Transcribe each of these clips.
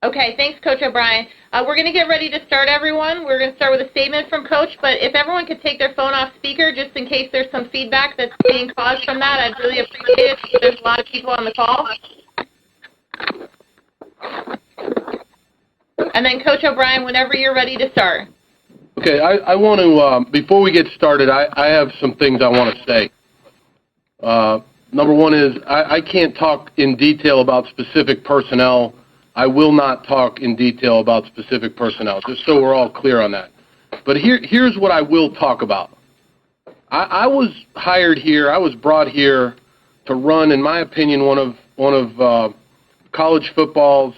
Okay, thanks, Coach O'Brien. We're going to get ready to start, everyone. We're going to start with a statement from Coach, but if everyone could take their phone off speaker just in case there's some feedback that's being caused from that, I'd really appreciate it because there's a lot of people on the call. And then, Coach O'Brien, whenever you're ready to start. Okay, I want to, before we get started, I have some things I want to say. Number one is I can't talk in detail about specific personnel. I will not talk in detail about specific personnel, just so we're all clear on that. But here's what I will talk about. I was hired here, I was brought here to run, in my opinion, one of college football's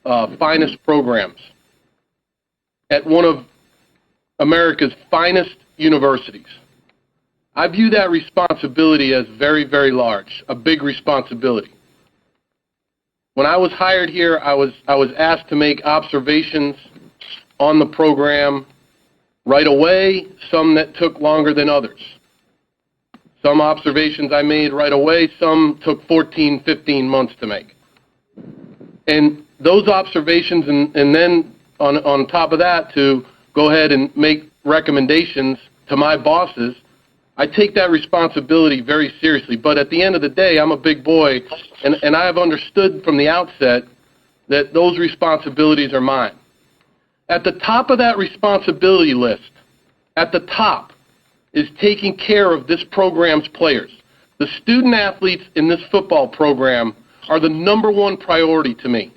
finest programs at one of America's finest universities. I view that responsibility as very, very large, a big responsibility. When I was hired here, I was asked to make observations on the program right away, some that took longer than others. Some observations I made right away, some took 14, 15 months to make. And those observations, and then on top of that, to go ahead and make recommendations to my bosses, I take that responsibility very seriously. But at the end of the day, I'm a big boy, and I have understood from the outset that those responsibilities are mine. At the top of that responsibility list, at the top, is taking care of this program's players. The student athletes in this football program are the number one priority to me.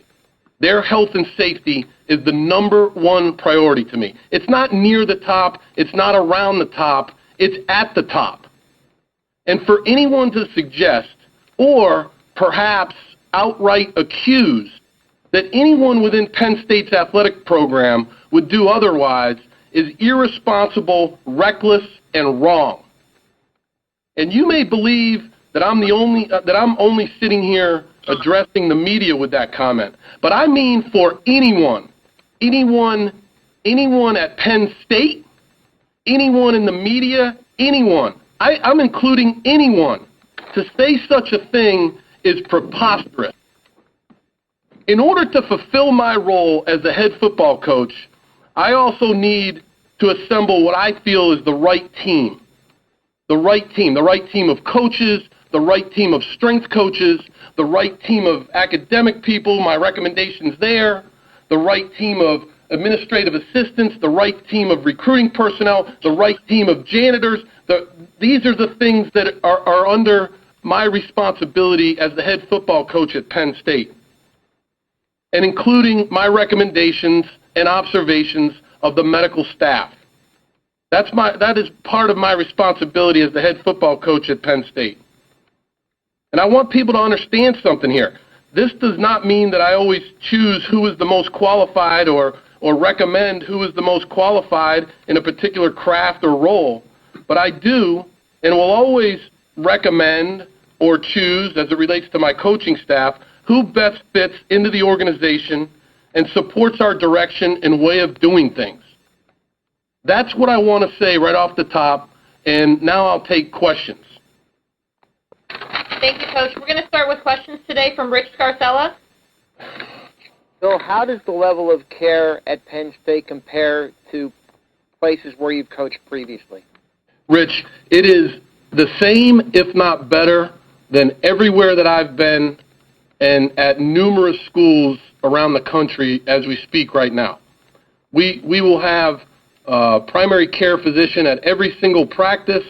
Their health and safety is the number one priority to me. It's not near the top. It's not around the top. It's at the top. And for anyone to suggest, or perhaps outright accuse, that anyone within Penn State's athletic program would do otherwise is irresponsible, reckless, and wrong. And you may believe that I'm only sitting here addressing the media with that comment, but I mean for anyone at Penn State, anyone in the media, anyone. I'm including anyone. To say such a thing is preposterous. In order to fulfill my role as the head football coach, I also need to assemble what I feel is the right team. The right team of coaches, the right team of strength coaches, the right team of academic people, my recommendations there, the right team of administrative assistants, the right team of recruiting personnel, the right team of janitors. These are the things that are under my responsibility as the head football coach at Penn State, and including my recommendations and observations of the medical staff. That is part of my responsibility as the head football coach at Penn State. And I want people to understand something here. This does not mean that I always choose who is the most qualified or recommend who is the most qualified in a particular craft or role. But I do and will always recommend or choose, as it relates to my coaching staff, who best fits into the organization and supports our direction and way of doing things. That's what I want to say right off the top, and now I'll take questions. Thank you, Coach. We're going to start with questions today from Rich Scarcella. Bill, how does the level of care at Penn State compare to places where you've coached previously? Rich, it is the same, if not better, than everywhere that I've been and at numerous schools around the country as we speak right now. We will have a primary care physician at every single practice.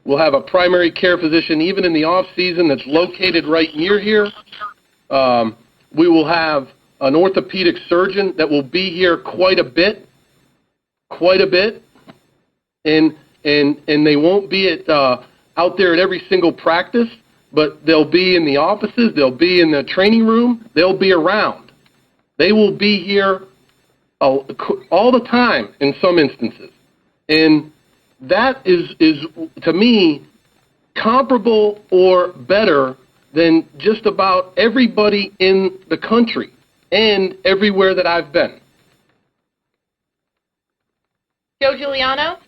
We'll have a primary care physician even in the off-season that's located right near here. We will have an orthopedic surgeon that will be here quite a bit, and they won't be out there at every single practice, but they'll be in the offices, they'll be in the training room, they'll be around. They will be here all the time in some instances. And that is to me, comparable or better than just about everybody in the country and everywhere that I've been. Joe Giuliano?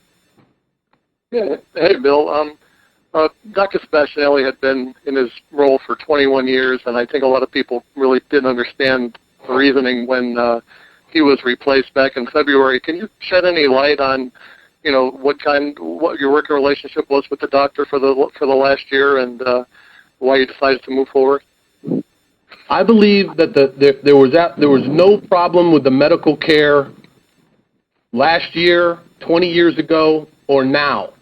Yeah. Hey, Bill. Dr. Spacinelli had been in his role for 21 years, and I think a lot of people really didn't understand the reasoning when he was replaced back in February. Can you shed any light on, what your working relationship was with the doctor for the last year and why you decided to move forward? I believe that there was no problem with the medical care last year, 20 years ago, or now.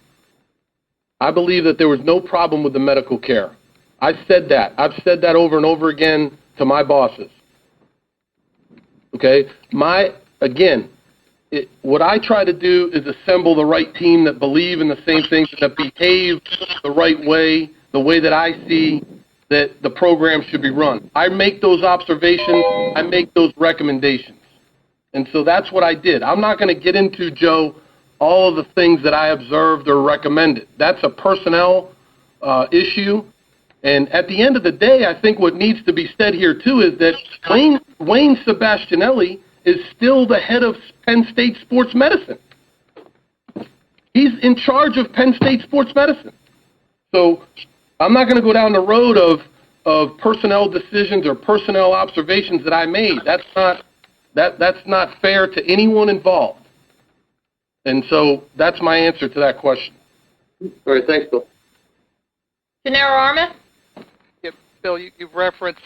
I believe that there was no problem with the medical care. I've said that over and over again to my bosses. Okay? What I try to do is assemble the right team that believe in the same things, that behave the right way, the way that I see that the program should be run. I make those observations. I make those recommendations. And so that's what I did. I'm not going to get into, Joe, all of the things that I observed or recommended. That's a personnel issue. And at the end of the day, I think what needs to be said here, too, is that Wayne Sebastianelli is still the head of Penn State sports medicine. He's in charge of Penn State sports medicine. So I'm not going to go down the road of personnel decisions or personnel observations that I made. That's not fair to anyone involved. And so that's my answer to that question. All right, thanks, Bill. Gennaro Armas? Yeah, Bill, you've referenced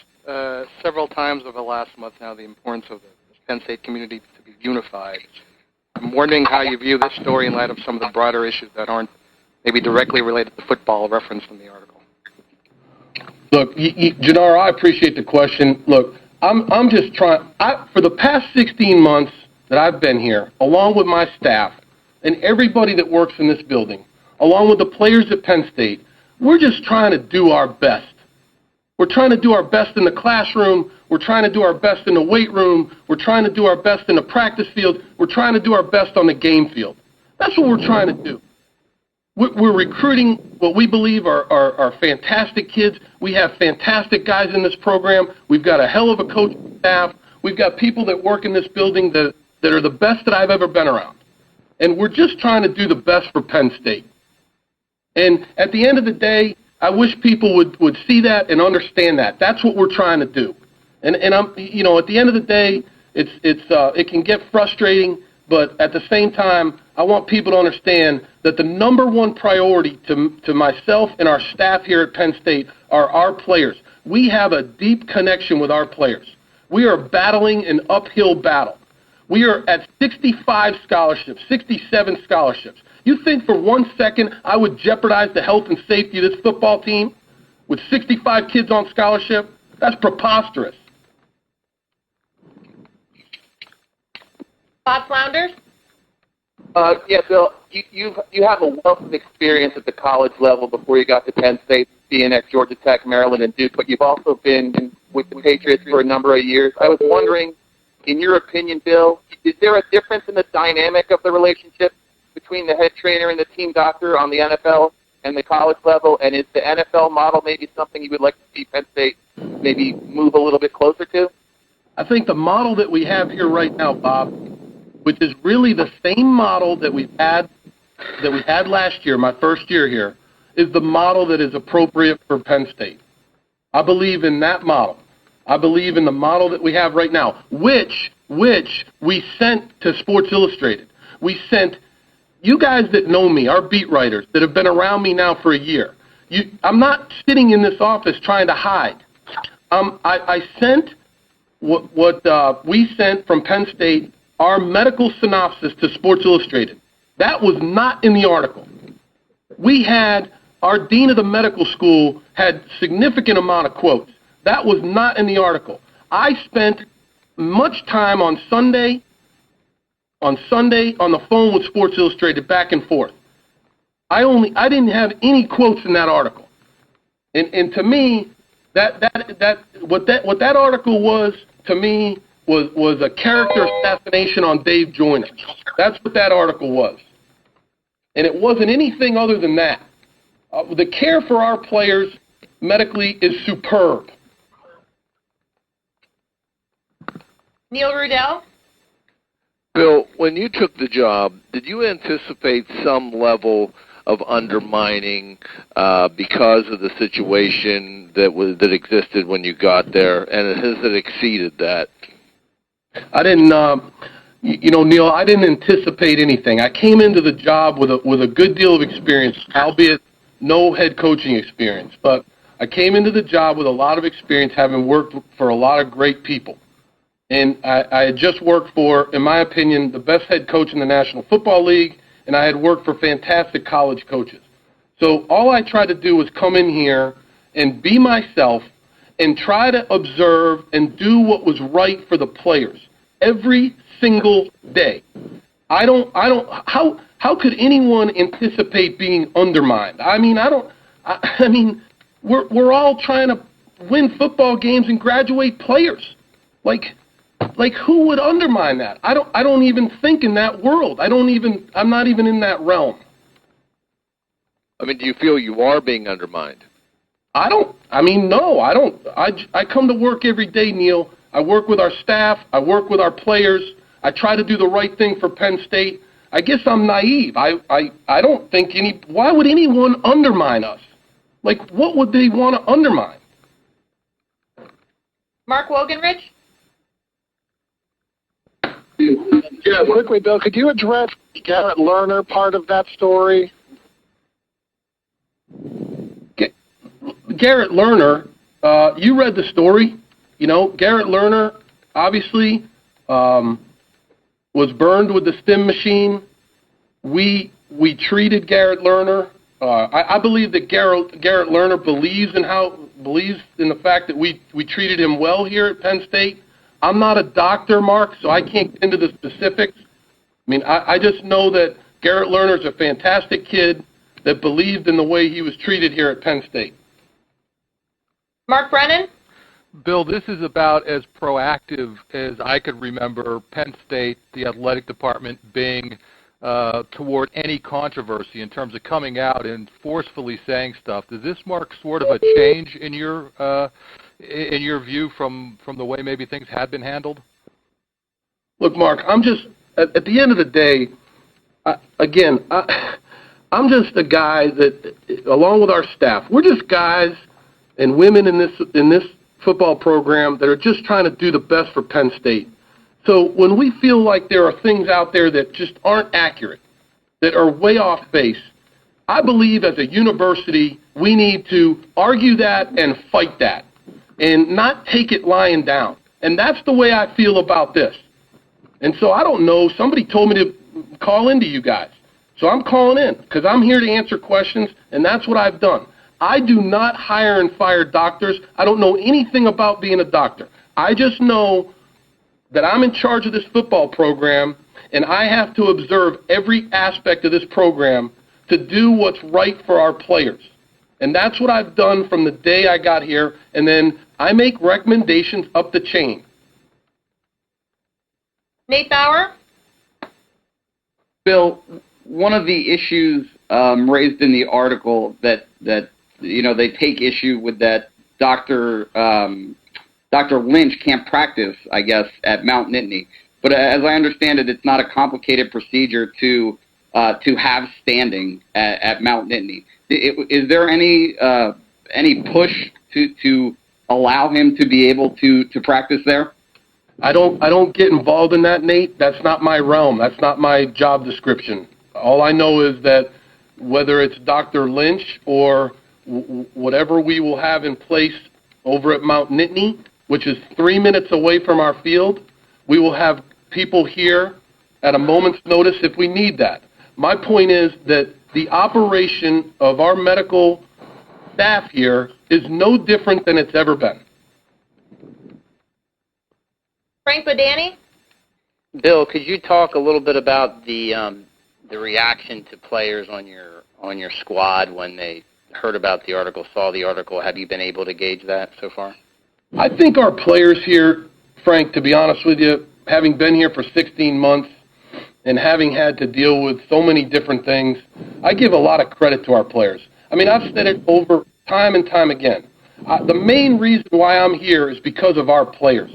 several times over the last month now the importance of the Penn State community to be unified. I'm wondering how you view this story in light of some of the broader issues that aren't maybe directly related to football referenced in the article. Look, Gennaro, I appreciate the question. Look, I'm just trying. For the past 16 months that I've been here, along with my staff and everybody that works in this building, along with the players at Penn State, we're just trying to do our best. We're trying to do our best in the classroom. We're trying to do our best in the weight room. We're trying to do our best in the practice field. We're trying to do our best on the game field. That's what we're trying to do. We're recruiting what we believe are fantastic kids. We have fantastic guys in this program. We've got a hell of a coaching staff. We've got people that work in this building that are the best that I've ever been around. And we're just trying to do the best for Penn State. And at the end of the day, I wish people would see that and understand that. That's what we're trying to do. And I'm, at the end of the day, it can get frustrating, but at the same time, I want people to understand that the number one priority to myself and our staff here at Penn State are our players. We have a deep connection with our players. We are battling an uphill battle. We are at 65 scholarships, 67 scholarships. You think for 1 second I would jeopardize the health and safety of this football team with 65 kids on scholarship? That's preposterous. Bob Flounders? Yeah, Bill, you have a wealth of experience at the college level before you got to Penn State, being at Georgia Tech, Maryland, and Duke, but you've also been with the Patriots for a number of years. I was wondering, in your opinion, Bill, is there a difference in the dynamic of the relationship between the head trainer and the team doctor on the NFL and the college level, and is the NFL model maybe something you would like to see Penn State maybe move a little bit closer to? I think the model that we have here right now, Bob, which is really the same model that we had last year, my first year here, is the model that is appropriate for Penn State. I believe in that model. I believe in the model that we have right now, which we sent to Sports Illustrated. We sent you guys that know me, our beat writers that have been around me now for a year. I'm not sitting in this office trying to hide. I sent what we sent from Penn State, our medical synopsis to Sports Illustrated. That was not in the article. We had our dean of the medical school had significant amount of quotes. That was not in the article. I spent much time on Sunday on the phone with Sports Illustrated back and forth. I didn't have any quotes in that article. And to me, what that article was to me was a character assassination on Dave Joyner. That's what that article was. And it wasn't anything other than that. The care for our players medically is superb. Neil Rudell? Bill, when you took the job, did you anticipate some level of undermining because of the situation that existed when you got there, and has it exceeded that? I didn't, Neil, I didn't anticipate anything. I came into the job with a good deal of experience, albeit no head coaching experience. But I came into the job with a lot of experience, having worked for a lot of great people. And I had just worked for, in my opinion, the best head coach in the National Football League, and I had worked for fantastic college coaches. So all I tried to do was come in here and be myself and try to observe and do what was right for the players every single day. How could anyone anticipate being undermined? We're all trying to win football games and graduate players. Like who would undermine that? I don't even think in that world. I'm not even in that realm. Do you feel you are being undermined? No, I don't. I come to work every day, Neil. I work with our staff. I work with our players. I try to do the right thing for Penn State. I guess I'm naive. I don't think why would anyone undermine us? What would they want to undermine? Mark Wogenrich? Yeah, quickly, Bill, could you address Garrett Lerner part of that story? Garrett Lerner, you read the story. Garrett Lerner obviously was burned with the stim machine. We treated Garrett Lerner. I believe that Garrett Lerner believes in the fact that we treated him well here at Penn State. I'm not a doctor, Mark, so I can't get into the specifics. I just know that Garrett Lerner is a fantastic kid that believed in the way he was treated here at Penn State. Mark Brennan? Bill, this is about as proactive as I could remember Penn State, the athletic department, being toward any controversy in terms of coming out and forcefully saying stuff. Does this mark sort of a change in your view from the way maybe things had been handled? Look, Mark, I'm just, at the end of the day, I'm just a guy that, along with our staff, we're just guys and women in this football program that are just trying to do the best for Penn State. So when we feel like there are things out there that just aren't accurate, that are way off base, I believe as a university we need to argue that and fight that and not take it lying down. And that's the way I feel about this. And so I don't know, somebody told me to call into you guys. So I'm calling in because I'm here to answer questions, and that's what I've done. I do not hire and fire doctors. I don't know anything about being a doctor. I just know that I'm in charge of this football program, and I have to observe every aspect of this program to do what's right for our players. And that's what I've done from the day I got here, and then I make recommendations up the chain. Nate Bauer? Bill, one of the issues raised in the article that they take issue with that Dr. Lynch can't practice, I guess, at Mount Nittany. But as I understand it, it's not a complicated procedure to have standing at Mount Nittany. Is there any push to allow him to be able to practice there? I don't get involved in that, Nate. That's not my realm. That's not my job description. All I know is that whether it's Dr. Lynch or whatever we will have in place over at Mount Nittany, which is 3 minutes away from our field, we will have people here at a moment's notice if we need that. My point is that the operation of our medical staff here is no different than it's ever been. Frank Bodani? Bill, could you talk a little bit about the reaction to players on your squad when they heard about the article, saw the article? Have you been able to gauge that so far? I think our players here, Frank, to be honest with you, having been here for 16 months and having had to deal with so many different things, I give a lot of credit to our players. I've said it over time and time again. The main reason why I'm here is because of our players.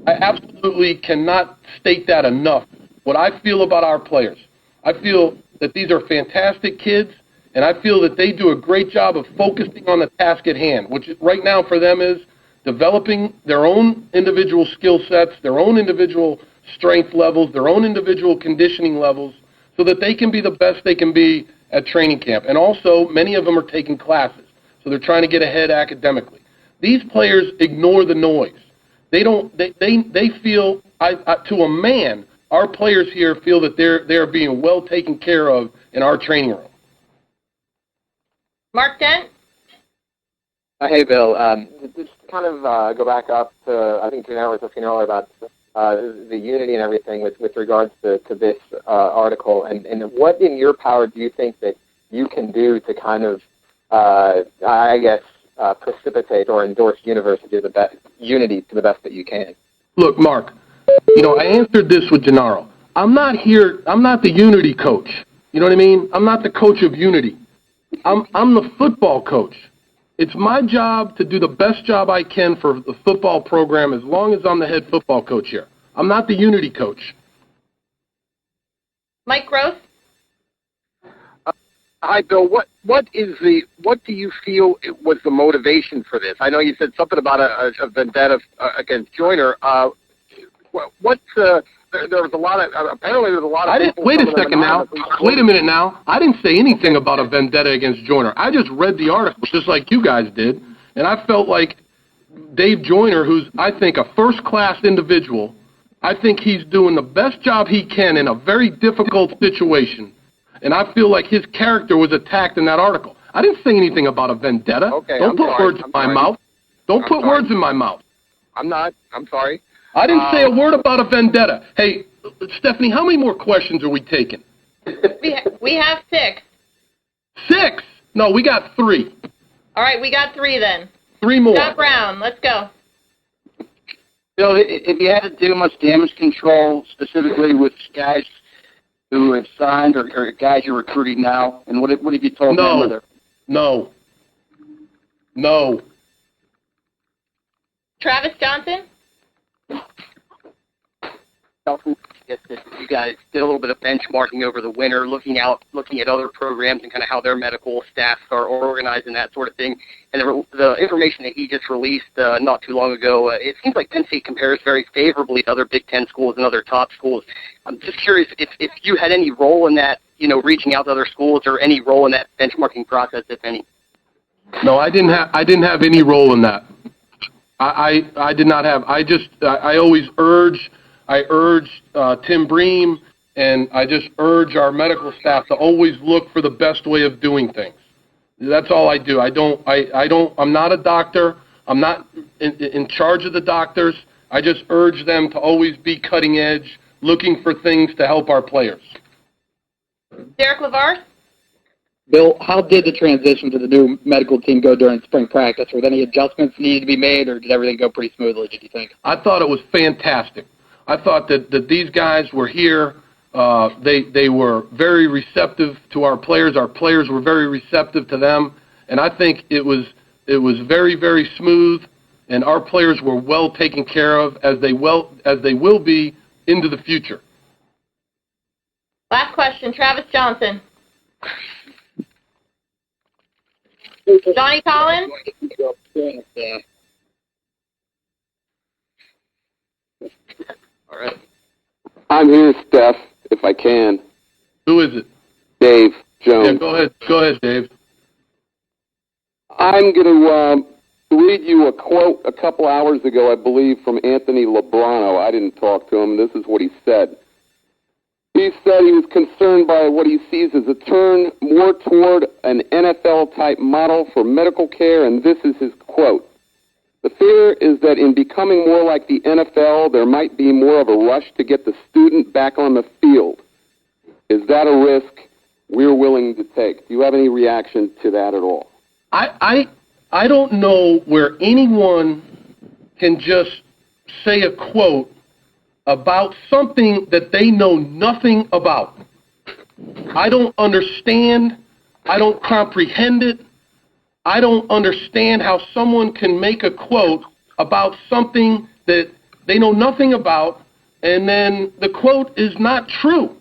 I absolutely cannot state that enough, what I feel about our players. I feel that these are fantastic kids, and I feel that they do a great job of focusing on the task at hand, which right now for them is developing their own individual skill sets, their own individual strength levels, their own individual conditioning levels, so that they can be the best they can be at training camp. And also, many of them are taking classes, so they're trying to get ahead academically. These players ignore the noise. They don't. They feel, to a man, our players here feel that they're being well taken care of in our training room. Mark Dent? Hey, Bill. Just kind of go back up to, I think Janelle was talking earlier about the unity and everything with regards to this article. And what in your power do you think that you can do to kind of, precipitate or endorse unity to the best that you can? Look, Mark, I answered this with Gennaro. I'm not the unity coach. You know what I mean? I'm not the coach of unity. I'm the football coach. It's my job to do the best job I can for the football program as long as I'm the head football coach here. I'm not the unity coach. Mike Gross? Hi, Bill. What do you feel was the motivation for this? I know you said something about a vendetta against Joyner. There was a lot of apparently there's a lot of. Wait a second now. Wait a minute now. I didn't say anything about a vendetta against Joyner. I just read the article just like you guys did, and I felt like Dave Joyner, who's I think a first-class individual, I think he's doing the best job he can in a very difficult situation, and I feel like his character was attacked in that article. I didn't say anything about a vendetta. Okay, Don't put words in my mouth. Don't put words in my mouth. I'm not. I'm sorry. I didn't say a word about a vendetta. Hey, Stephanie, how many more questions are we taking? We have 6. 6? No, we got 3. All right, we got 3 then. 3 more. Scott Brown, let's go. Bill, if you had to do much damage control specifically with guys who have signed or guys you're recruiting now, and what have you told them? No. Travis Johnson? You guys did a little bit of benchmarking over the winter, looking at other programs and kind of how their medical staff are organized and that sort of thing. And the information that he just released not too long ago, it seems like Penn State compares very favorably to other Big Ten schools and other top schools. I'm just curious if you had any role in that, reaching out to other schools, or any role in that benchmarking process, if any. No, I didn't have any role in that. I did not have. I always urge Tim Bream, and I just urge our medical staff to always look for the best way of doing things. That's all I do. I'm not a doctor. I'm not in charge of the doctors. I just urge them to always be cutting edge, looking for things to help our players. Derek LeVar? Bill, how did the transition to the new medical team go during spring practice? Were there any adjustments needed to be made, or did everything go pretty smoothly, did you think? I thought it was fantastic. I thought that these guys were here. They were very receptive to our players. Our players were very receptive to them. And I think it was very, very smooth, and our players were well taken care of, as they will be into the future. Last question, Travis Johnson. Johnny Collins? All right. I'm here, Steph, if I can. Who is it? Dave Jones. Yeah, go ahead, Dave. I'm going to read you a quote a couple hours ago, I believe, from Anthony Lebrano. I didn't talk to him. This is what he said. He said he was concerned by what he sees as a turn more toward an NFL-type model for medical care, and this is his quote. The fear is that in becoming more like the NFL, there might be more of a rush to get the student back on the field. Is that a risk we're willing to take? Do you have any reaction to that at all? I don't know where anyone can just say a quote about something that they know nothing about. I don't understand. I don't comprehend it. I don't understand how someone can make a quote about something that they know nothing about, and then the quote is not true.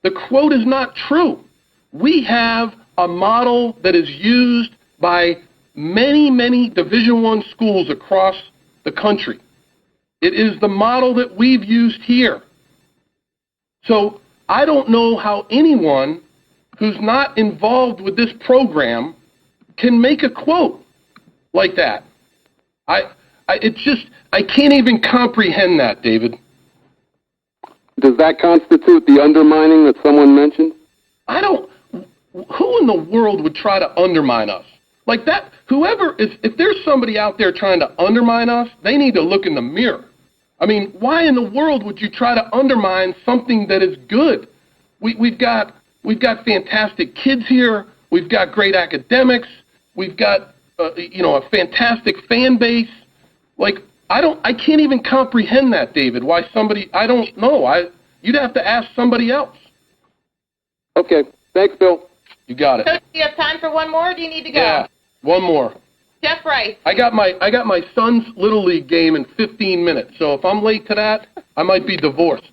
The quote is not true. We have a model that is used by many, many Division I schools across the country. It is the model that we've used here. So I don't know how anyone who's not involved with this program can make a quote like that. I can't even comprehend that, David. Does that constitute the undermining that someone mentioned? Who in the world would try to undermine us? Like that, if there's somebody out there trying to undermine us, they need to look in the mirror. I mean, why in the world would you try to undermine something that is good? We've got fantastic kids here. We've got great academics. We've got a fantastic fan base. Like I can't even comprehend that, David. Why somebody? I don't know. You'd have to ask somebody else. Okay. Thanks, Bill. You got it. Coach, do you have time for one more, or do you need to go? Yeah, one more. Jeff Rice. I got my son's Little League game in 15 minutes, so if I'm late to that, I might be divorced.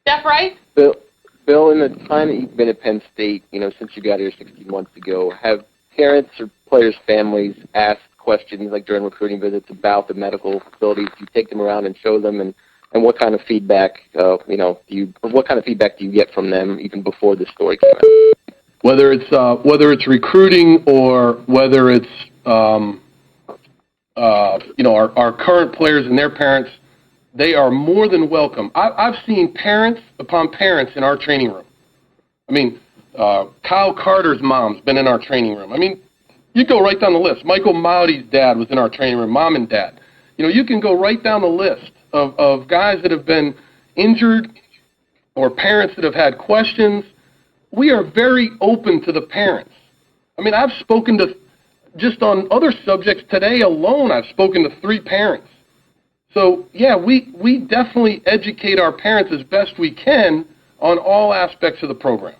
Jeff Rice? Bill, in the time that you've been at Penn State, since you got here 16 months ago, have parents or players' families asked questions like during recruiting visits about the medical facilities? Do you take them around and show them, and what kind of feedback, what kind of feedback do you get from them even before the story came out? Whether it's recruiting or whether it's our current players and their parents, they are more than welcome. I've seen parents upon parents in our training room. I mean, Kyle Carter's mom's been in our training room. I mean, you go right down the list. Michael Maudi's dad was in our training room, mom and dad. You can go right down the list of guys that have been injured or parents that have had questions. We are very open to the parents. I mean, I've spoken to, just on other subjects today alone, I've spoken to 3 parents. So, yeah, we definitely educate our parents as best we can on all aspects of the program.